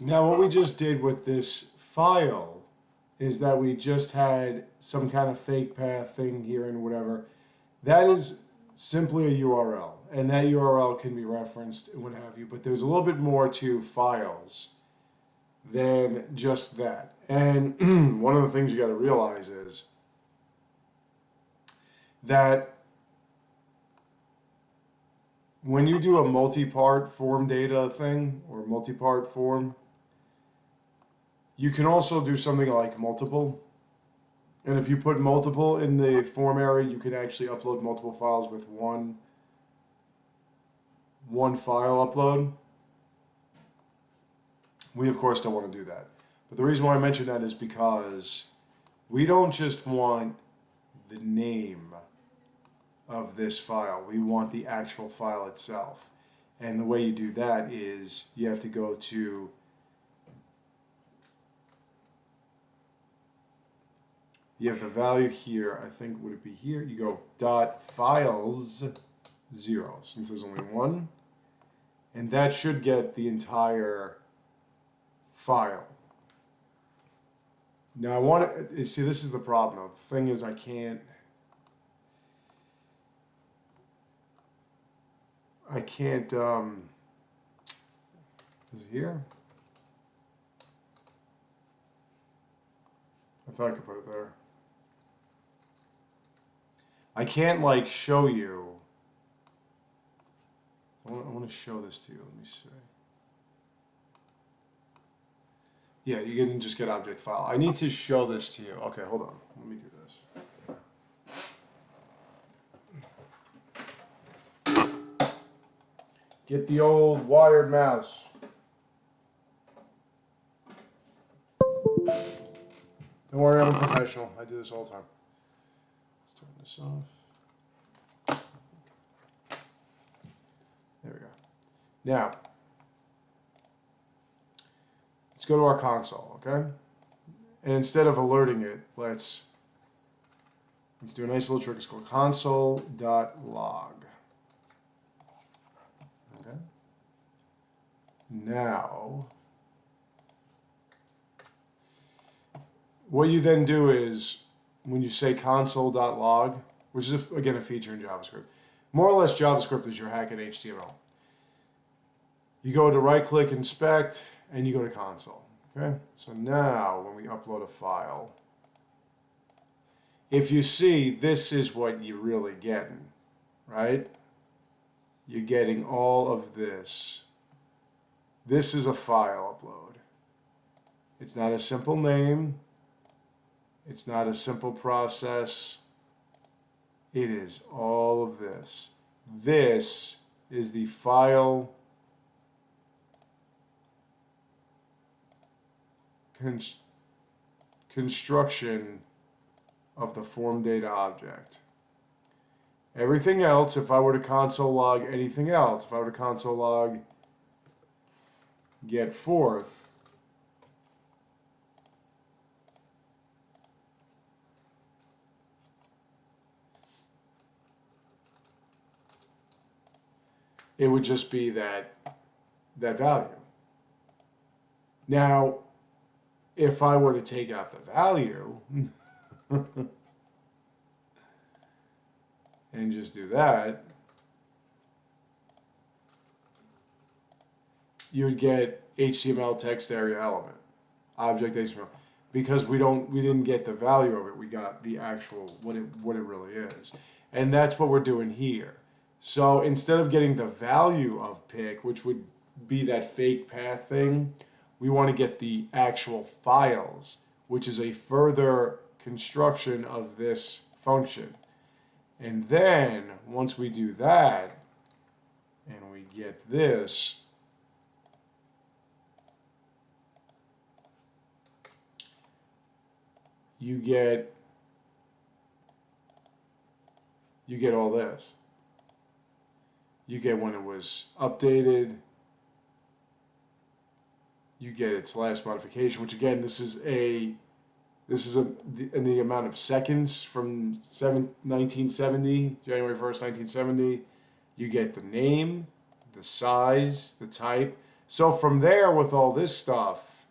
Now what we just did with this file is that we just had some kind of fake path thing here and whatever. That is simply a URL, and that URL can be referenced and what have you, but there's a little bit more to files than just that. And one of the things you got to realize is that when you do a multi-part form data thing or multi-part form, you can also do something like multiple. And if you put multiple in the form area, you can actually upload multiple files with one file upload. We, of course, don't want to do that. But the reason why I mention that is because we don't just want the name of this file. We want the actual file itself. And the way you do that is you have to go to you have the value here. I think, would it be here? You go dot files 0, since there's only one. And that should get the entire file. Now I want to, see, this is the problem though. The thing is I can't is it here? I thought I could put it there. I can't like show you. I want to show this to you. Let me see. Yeah, you can just get object file. I need to show this to you. Okay, hold on. Let me do this. Get the old wired mouse. Don't worry, I'm a professional. I do this all the time. Let's turn this off. There we go. Now, let's go to our console, okay? And instead of alerting it, let's do a nice little trick. It's called console.log. Okay? Now, what you then do is, when you say console.log, which is, again, a feature in JavaScript, more or less JavaScript is your hack at HTML. You go to right-click, inspect, and you go to console. Okay? So now, when we upload a file, if you see, this is what you're really getting, right? You're getting all of this. This is a file upload. It's not a simple name. It's not a simple process. It is all of this. This is the file construction of the form data object. Everything else, if I were to console log anything else, if I were to console log get forth, it would just be that value. Now, if I were to take out the value and just do that, you would get HTML text area element, object HTML, because we didn't get the value of it. We got the actual what it really is, and that's what we're doing here. So instead of getting the value of pick, which would be that fake path thing, we want to get the actual files, which is a further construction of this function. And then, once we do that, and we get this, you get all this. You get when it was updated. You get its last modification, which again, this is in the amount of seconds from 1970, January 1st, 1970. You get the name, the size, the type. So from there, with all this stuff,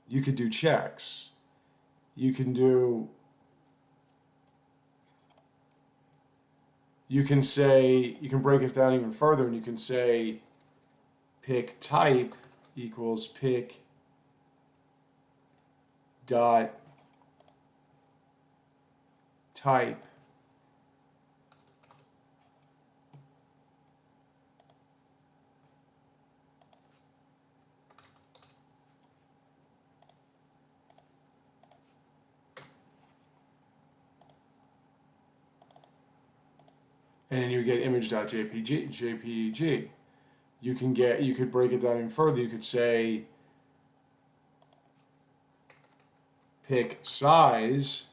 you could do checks. You can do, you can say, you can break it down even further, and you can say pick type equals pick dot type and then you get image.jpg. You could break it down even further. You could say pick size,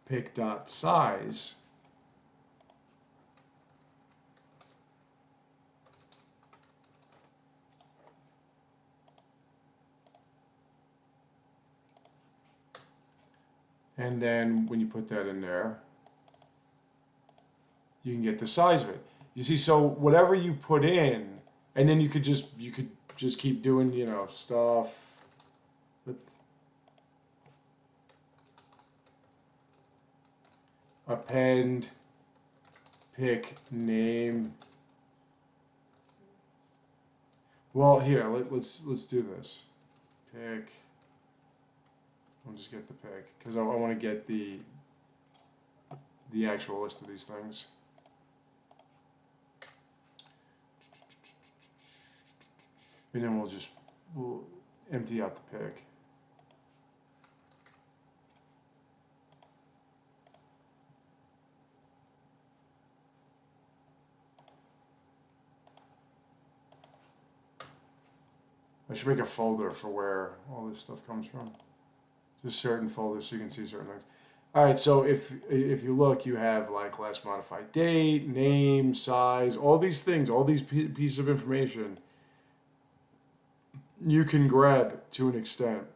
pick dot size, and then when you put that in there, you can get the size of it. You see, so whatever you put in, and then you could just keep doing, you know, stuff. Append, pick name. Well, here, let's do this. Pick. I'll just get the pick because I want to get the actual list of these things. And then we'll empty out the pick. I should make a folder for where all this stuff comes from. Just certain folders so you can see certain things. All right, so if you look, you have like last modified date, name, size, all these things, all these pieces of information you can grab to an extent.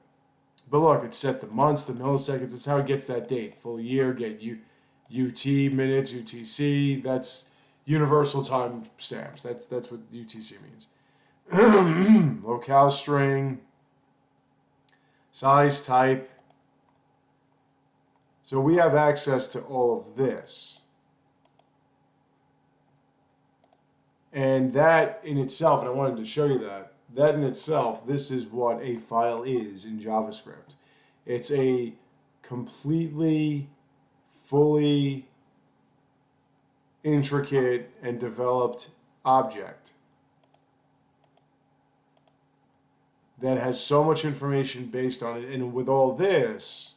But look, it's set the months, the milliseconds. It's how it gets that date. Full year, get UT minutes, UTC. That's universal time stamps. That's what UTC means. Locale string, size, type. So we have access to all of this. And that in itself, and I wanted to show you that in itself, this is what a file is in JavaScript. It's a completely, fully intricate and developed object that has so much information based on it. And with all this,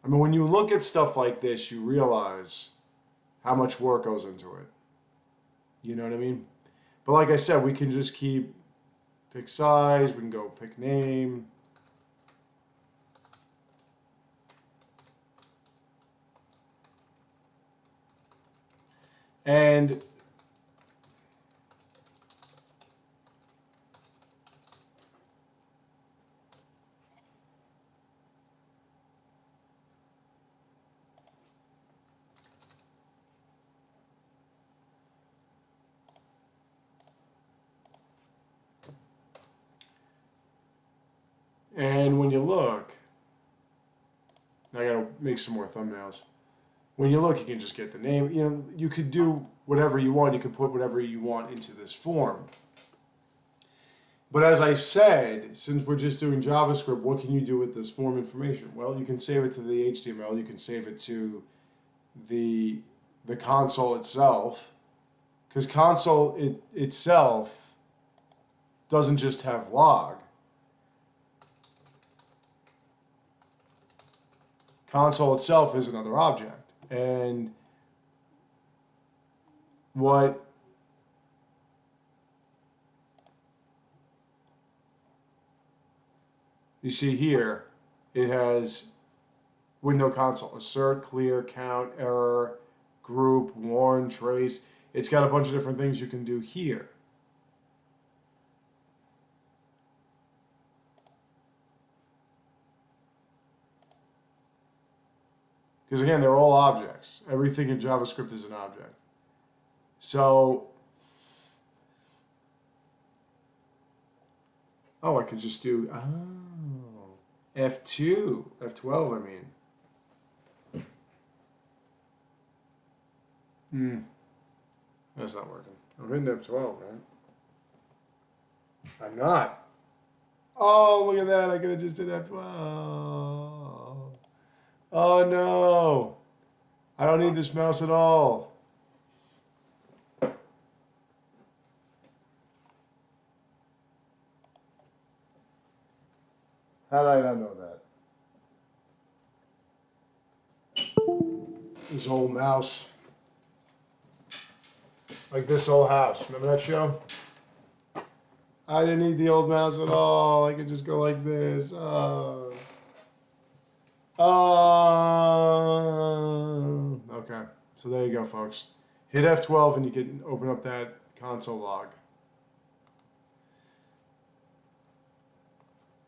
I mean, when you look at stuff like this, you realize how much work goes into it. You know what I mean? But like I said, we can just keep pick size, we can go pick name. And when you look, I gotta make some more thumbnails. When you look, you can just get the name. You know, you could do whatever you want. You could put whatever you want into this form. But as I said, since we're just doing JavaScript, what can you do with this form information? Well, you can save it to the HTML. You can save it to the console itself, because console itself doesn't just have log. Console itself is another object. And what you see here, it has window console, assert, clear, count, error, group, warn, trace. It's got a bunch of different things you can do here. Because again, they're all objects. Everything in JavaScript is an object. So, I could just do, F2, F12, I mean. That's not working. I'm hitting F12, man. I'm not. Oh, look at that. I could have just did F12. Oh, no. I don't need this mouse at all. How did I not know that? This old mouse. Like this old house. Remember that show? I didn't need the old mouse at all. I could just go like this. Okay. So there you go, folks. Hit F12 and you can open up that console log.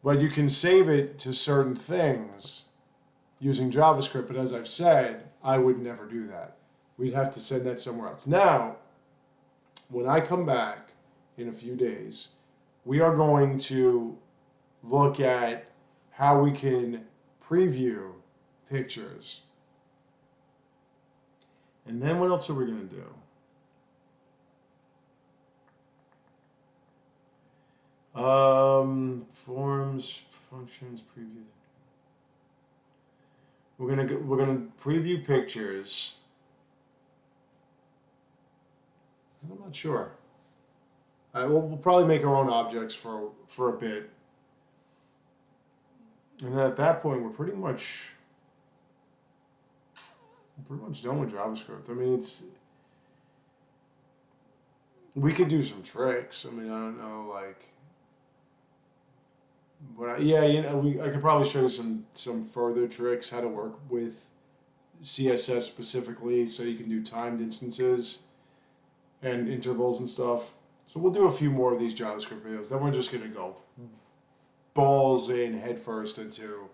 But you can save it to certain things using JavaScript. But as I've said, I would never do that. We'd have to send that somewhere else. Now, when I come back in a few days, we are going to look at how we can preview pictures. And then what else are we going to do? Forms, functions, preview. We're gonna preview pictures. I'm not sure. We'll probably make our own objects for a bit, and then at that point we're pretty much done with JavaScript. I mean, we could do some tricks. I mean, I don't know, like. But yeah, I could probably show you some further tricks how to work with CSS specifically, so you can do timed instances and intervals and stuff. So we'll do a few more of these JavaScript videos. Then we're just gonna go balls in headfirst into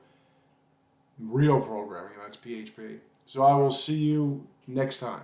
real programming. That's PHP. So I will see you next time.